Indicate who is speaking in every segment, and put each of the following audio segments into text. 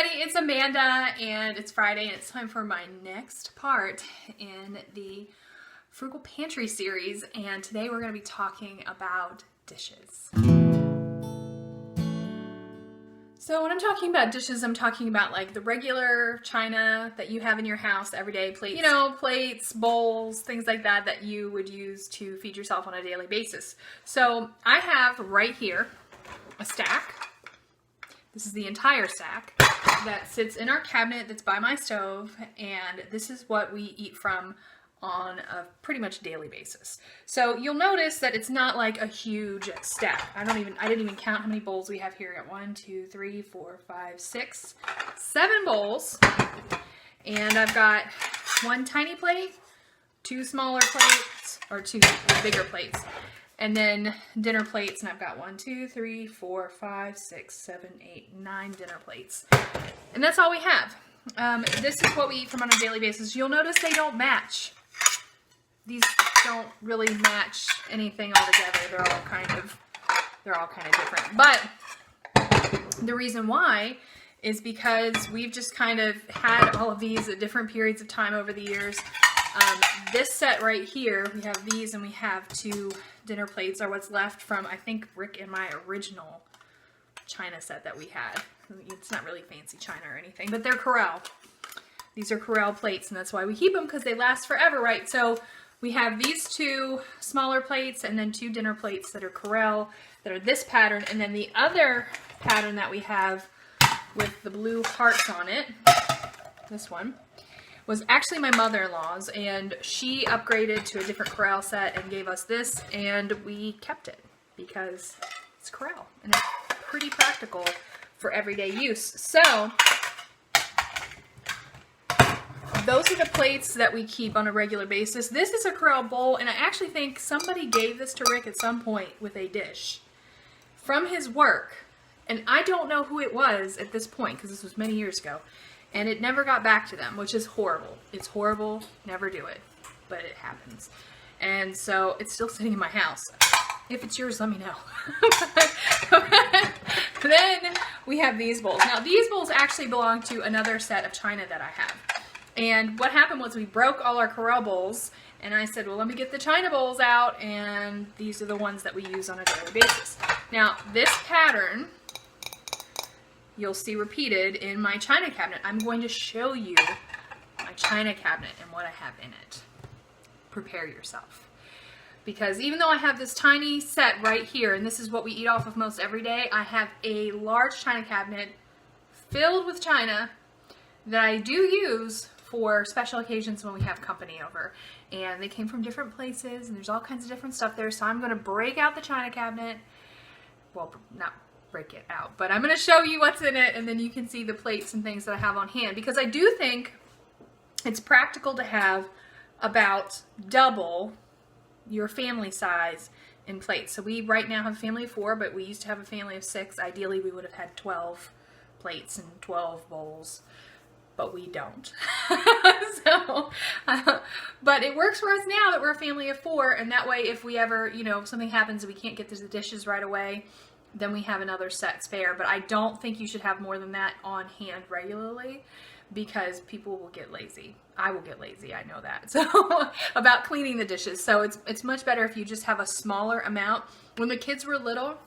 Speaker 1: everybody, it's Amanda, and it's Friday, and it's time for my next part in the Frugal Pantry Series, and today we're going to be talking about dishes. So when I'm talking about dishes, I'm talking about like the regular china that you have in your house, everyday plates, plates, bowls, things like that that you would use to feed yourself on a daily basis. So I have right here a stack. This is the entire stack that sits in our cabinet that's by my stove, and this is what we eat from on a pretty much daily basis. So you'll notice that it's not like a huge stack. I didn't even count how many bowls we have here. At 1, 2, 3, 4, 5, 6, 7 bowls. And I've got one tiny plate, 2 smaller plates, or 2 bigger plates, and then dinner plates, and I've got 1, 2, 3, 4, 5, 6, 7, 8, 9 dinner plates. And that's all we have. This is what we eat from on a daily basis. You'll notice they don't match. These don't really match anything altogether. They're all kind of different. But the reason why is because we've just kind of had all of these at different periods of time over the years. This set right here, we have these, and we have 2 dinner plates are what's left from, I think, Rick and my original china set that we had. It's not really fancy china or anything, but they're Corelle. These are Corelle plates, and that's why we keep them, because they last forever, right? So we have these 2 smaller plates and then 2 dinner plates that are Corelle, that are this pattern, and then the other pattern that we have with the blue hearts on it, this one, was actually my mother-in-law's, and she upgraded to a different Corelle set and gave us this, and we kept it because it's Corelle and it's pretty practical for everyday use. So those are the plates that we keep on a regular basis. This is a Corelle bowl, and I actually think somebody gave this to Rick at some point with a dish from his work, and I don't know who it was at this point because this was many years ago. And it never got back to them, which is horrible. It's horrible. Never do it. But it happens. And so it's still sitting in my house. If it's yours, let me know. Then we have these bowls. Now, these bowls actually belong to another set of china that I have. And what happened was we broke all our Corelle bowls. And I said, well, let me get the china bowls out. And these are the ones that we use on a daily basis. Now, this pattern you'll see repeated in my china cabinet. I'm going to show you my china cabinet and what I have in it. Prepare yourself. Because even though I have this tiny set right here, and this is what we eat off of most every day, I have a large china cabinet filled with china that I do use for special occasions when we have company over. And they came from different places, and there's all kinds of different stuff there. So I'm going to break out the china cabinet. Well, not break it out, but I'm going to show you what's in it, and then you can see the plates and things that I have on hand, because I do think it's practical to have about double your family size in plates. So we right now have a family of 4, but we used to have a family of 6. Ideally we would have had 12 plates and 12 bowls, but we don't. But it works for us now that we're a family of 4, and that way if we ever, something happens and we can't get to the dishes right away, then we have another set spare. But I don't think you should have more than that on hand regularly, because people will get lazy. I will get lazy, I know that. So about cleaning the dishes. So it's much better if you just have a smaller amount. When the kids were little,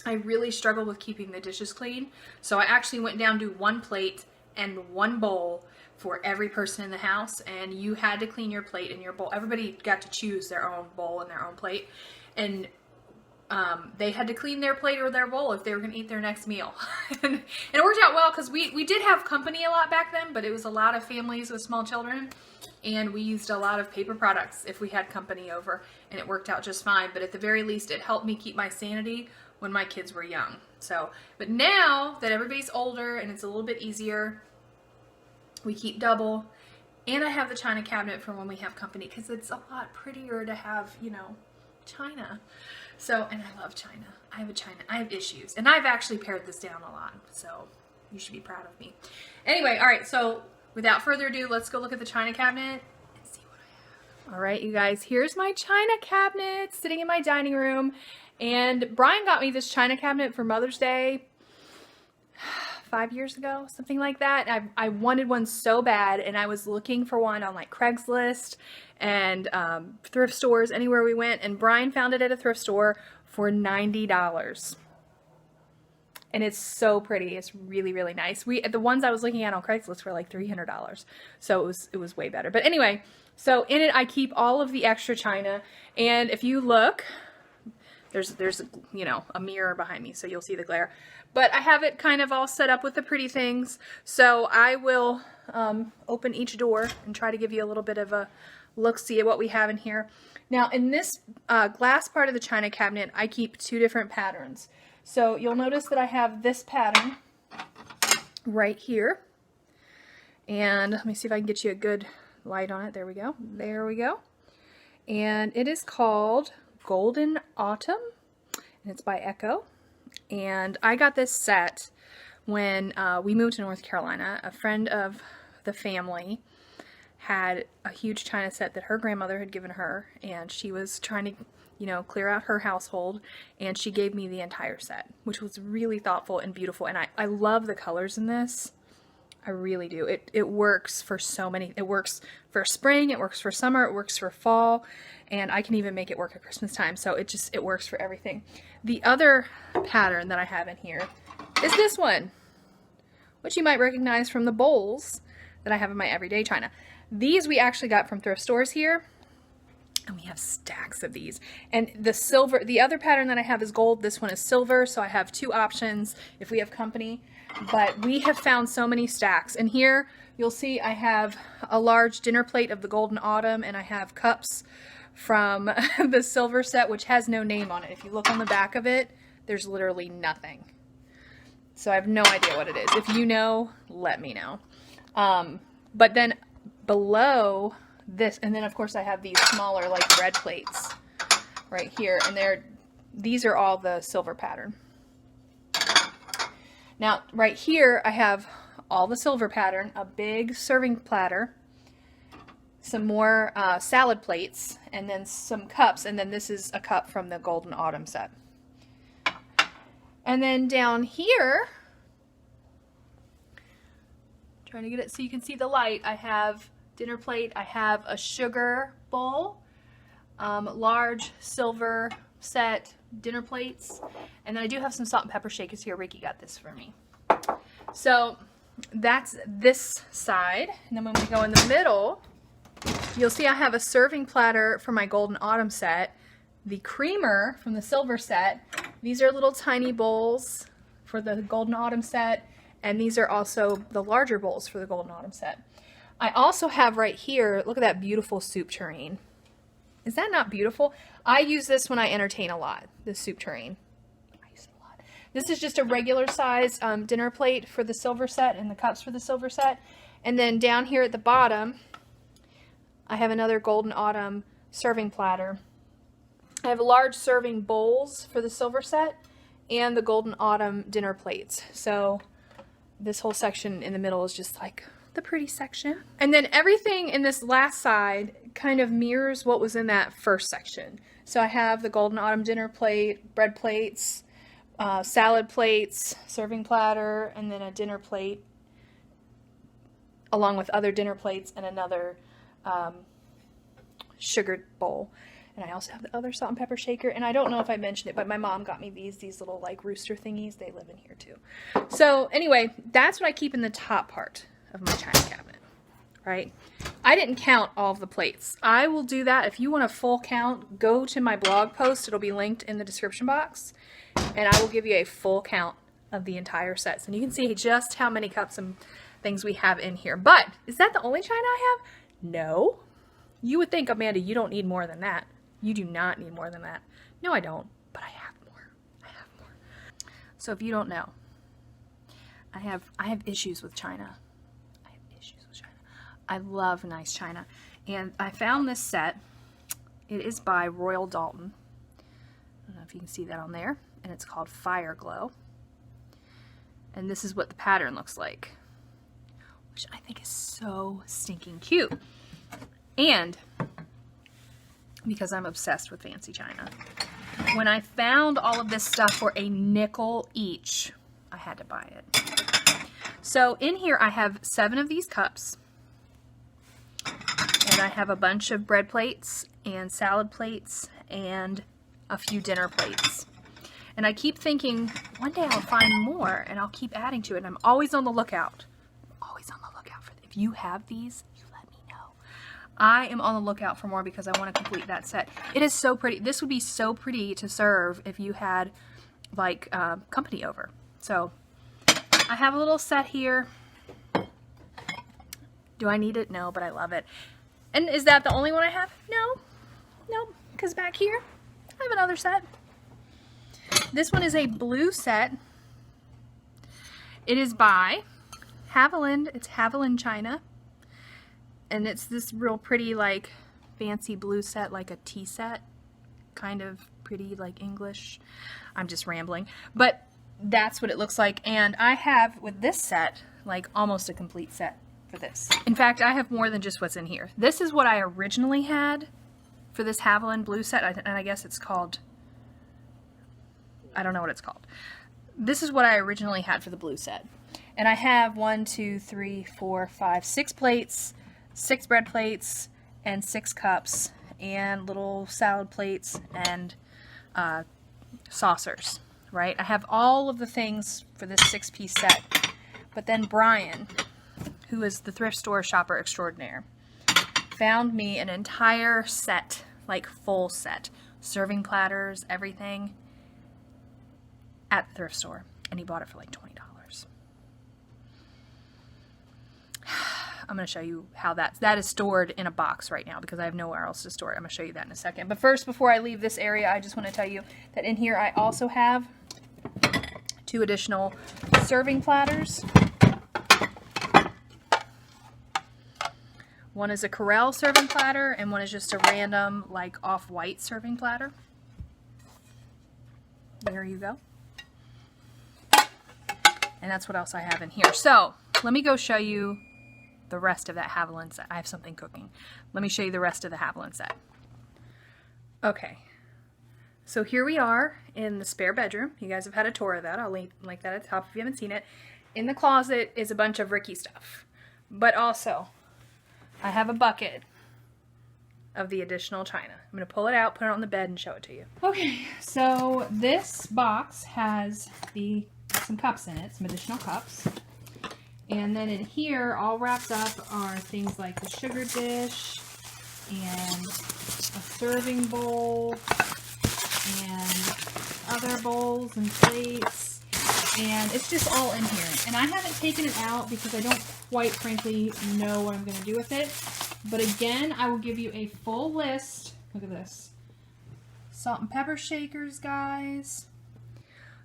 Speaker 1: I really struggled with keeping the dishes clean. So I actually went down to 1 plate and 1 bowl for every person in the house, and you had to clean your plate and your bowl. Everybody got to choose their own bowl and their own plate, and they had to clean their plate or their bowl if they were going to eat their next meal. And it worked out well, because we did have company a lot back then, but it was a lot of families with small children, and we used a lot of paper products if we had company over, and it worked out just fine. But at the very least, it helped me keep my sanity when my kids were young. So, but now that everybody's older and it's a little bit easier, we keep double. And I have the china cabinet for when we have company, because it's a lot prettier to have, china. So, and I love china. I have issues, and I've actually pared this down a lot, so you should be proud of me. Anyway, all right, so without further ado, let's go look at the china cabinet and see what I have. All right, you guys, here's my china cabinet sitting in my dining room, and Brian got me this china cabinet for Mother's Day 5 years ago, something like that. I wanted one so bad, and I was looking for one on like Craigslist and thrift stores, anywhere we went, and Brian found it at a thrift store for $90. And it's so pretty. It's really, really nice. The ones I was looking at on Craigslist were like $300. So it was way better. But anyway, so in it I keep all of the extra china, and if you look, there's you know, a mirror behind me, so you'll see the glare. But I have it kind of all set up with the pretty things. So I will open each door and try to give you a little bit of a look-see at what we have in here. Now in this glass part of the china cabinet, I keep two different patterns. So you'll notice that I have this pattern right here. And let me see if I can get you a good light on it. There we go. There we go. And it is called Golden Autumn, and it's by Echo. And I got this set when we moved to North Carolina. A friend of the family had a huge china set that her grandmother had given her, and she was trying to, you know, clear out her household, and she gave me the entire set, which was really thoughtful and beautiful. And I love the colors in this. I really do. It works for so many. It works for spring, it works for summer, it works for fall, and I can even make it work at Christmas time. So it works for everything. The other pattern that I have in here is this one, which you might recognize from the bowls that I have in my everyday china. These we actually got from thrift stores here. And we have stacks of these. And the silver, the other pattern that I have is gold. This one is silver, so I have two options if we have company. But we have found so many stacks. And here you'll see I have a large dinner plate of the Golden Autumn, and I have cups from the silver set, which has no name on it. If you look on the back of it, there's literally nothing. So I have no idea what it is. If you know, let me know. But then below this, and then of course I have these smaller like bread plates right here, and these are all the silver pattern. Now right here I have all the silver pattern, a big serving platter, some more salad plates, and then some cups, and then this is a cup from the Golden Autumn set. And then down here, trying to get it so you can see the light, I have dinner plate, I have a sugar bowl, large silver set dinner plates, and then I do have some salt and pepper shakers here. Ricky got this for me. So that's this side, and then when we go in the middle, you'll see I have a serving platter for my Golden Autumn set, the creamer from the silver set. These are little tiny bowls for the Golden Autumn set, and these are also the larger bowls for the Golden Autumn set. I also have right here, look at that beautiful soup tureen. Is that not beautiful? I use this when I entertain a lot, this soup tureen. I use it a lot. This is just a regular size dinner plate for the silver set and the cups for the silver set. And then down here at the bottom, I have another Golden Autumn serving platter. I have large serving bowls for the silver set and the Golden Autumn dinner plates. So this whole section in the middle is just like the pretty section. And then everything in this last side kind of mirrors what was in that first section. So I have the Golden Autumn dinner plate, bread plates, salad plates, serving platter, and then a dinner plate along with other dinner plates and another sugared bowl. And I also have the other salt and pepper shaker. And I don't know if I mentioned it, but my mom got me these little like rooster thingies. They live in here too. So anyway, that's what I keep in the top part of my china cabinet, right? I didn't count all of the plates. I will do that. If you want a full count, go to my blog post. It'll be linked in the description box, and I will give you a full count of the entire sets. And you can see just how many cups and things we have in here. But is that the only china I have? No. You would think, Amanda, you don't need more than that. You do not need more than that. No, I don't, but I have more. I have more. So if you don't know, I have issues with china. I have issues with china. I love nice china. And I found this set. It is by Royal Dalton. I don't know if you can see that on there. And it's called Fire Glow. And this is what the pattern looks like, which I think is so stinking cute. And because I'm obsessed with fancy china, when I found all of this stuff for a nickel each, I had to buy it. So in here I have 7 of these cups, and I have a bunch of bread plates and salad plates and a few dinner plates. And I keep thinking one day I'll find more and I'll keep adding to it. And I'm always on the lookout. Always on the lookout for if you have these, you let me know. I am on the lookout for more because I want to complete that set. It is so pretty. This would be so pretty to serve if you had like company over. So I have a little set here. Do I need it? No, but I love it. And is that the only one I have? No, because back here I have another set. This one is a blue set. It is by Haviland. It's Haviland China. And it's this real pretty, like, fancy blue set, like a tea set. Kind of pretty, like English. I'm just rambling. But that's what it looks like. And I have, with this set, like almost a complete set for this. In fact, I have more than just what's in here. This is what I originally had for this Haviland blue set. And I guess it's called... I don't know what it's called. This is what I originally had for the blue set. And I have 1, 2, 3, 4, 5, 6 plates, 6 bread plates, and 6 cups, and little salad plates, and saucers, right? I have all of the things for this 6-piece set. But then Brian, who is the thrift store shopper extraordinaire, found me an entire set, like full set, serving platters, everything, at the thrift store, and he bought it for like $20. I'm going to show you how that is stored in a box right now because I have nowhere else to store it. I'm going to show you that in a second. But first, before I leave this area, I just want to tell you that in here I also have 2 additional serving platters. One is a Corelle serving platter, and one is just a random, like, off-white serving platter. There you go. And that's what else I have in here. So let me go show you the rest of that Haviland set. I have something cooking. Let me show you the rest of the Haviland set. Okay. So here we are in the spare bedroom. You guys have had a tour of that. I'll link that at the top if you haven't seen it. In the closet is a bunch of Ricky stuff. But also, I have a bucket of the additional china. I'm going to pull it out, put it on the bed, and show it to you. Okay, so this box has some cups in it, some additional cups. And then in here, all wrapped up, are things like the sugar dish and a serving bowl and other bowls and plates. And it's just all in here. And I haven't taken it out because I don't quite frankly know what I'm going to do with it. But again, I will give you a full list. Look at this. Salt and pepper shakers, guys.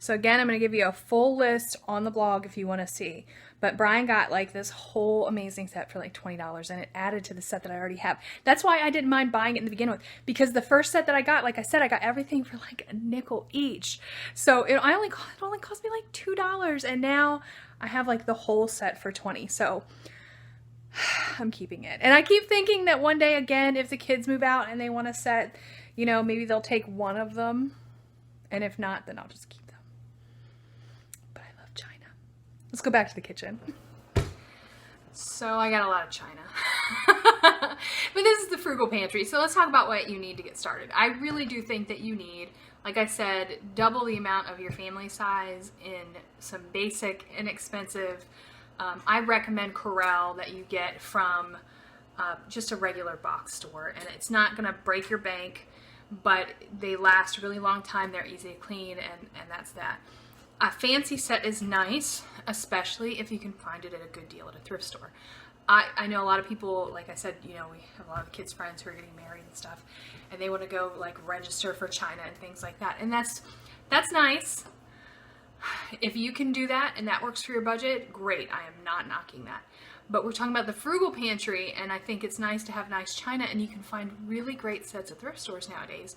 Speaker 1: So again, I'm going to give you a full list on the blog if you want to see. But Brian got like this whole amazing set for like $20, and it added to the set that I already have. That's why I didn't mind buying it in the beginning with, because the first set that I got, like I said, I got everything for like a nickel each. So it only cost me like $2, and now I have like the whole set for $20. So I'm keeping it. And I keep thinking that one day again, if the kids move out and they want a set, you know, maybe they'll take one of them, and if not, then I'll just keep them. But I love china. Let's go back to the kitchen. So I got a lot of china. But this is the Frugal Pantry, so let's talk about what you need to get started. I really do think that you need, like I said, double the amount of your family size in some basic, inexpensive, I recommend Corelle that you get from just a regular box store, and it's not going to break your bank, but they last a really long time. They're easy to clean, and that's that. A fancy set is nice, especially if you can find it at a good deal at a thrift store. I know a lot of people, like I said, you know, we have a lot of kids' friends who are getting married and stuff, and they want to go like register for china and things like that, and that's nice. If you can do that and that works for your budget, great. I am not knocking that. But we're talking about the Frugal Pantry, and I think it's nice to have nice china, and you can find really great sets at thrift stores nowadays.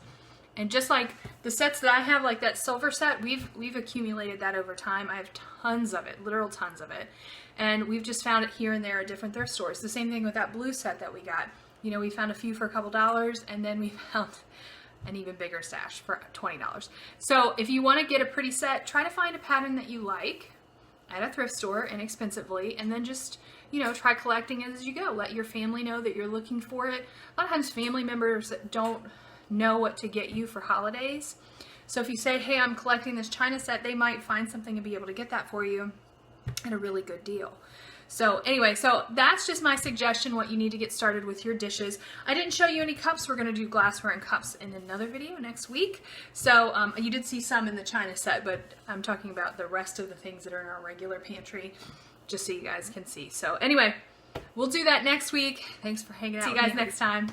Speaker 1: And just like the sets that I have, like that silver set, we've accumulated that over time. I have tons of it, literal tons of it. And we've just found it here and there at different thrift stores. The same thing with that blue set that we got. You know, we found a few for a couple dollars, and then we found an even bigger stash for $20. So if you want to get a pretty set, try to find a pattern that you like at a thrift store inexpensively, and then just, you know, try collecting as you go. Let your family know that you're looking for it. A lot of times family members don't know what to get you for holidays. So if you say, hey, I'm collecting this china set, they might find something and be able to get that for you at a really good deal. So anyway, so that's just my suggestion, what you need to get started with your dishes. I didn't show you any cups. We're going to do glassware and cups in another video next week. So you did see some in the china set, but I'm talking about the rest of the things that are in our regular pantry, just so you guys can see. So anyway, we'll do that next week. Thanks for hanging out. See you guys next time.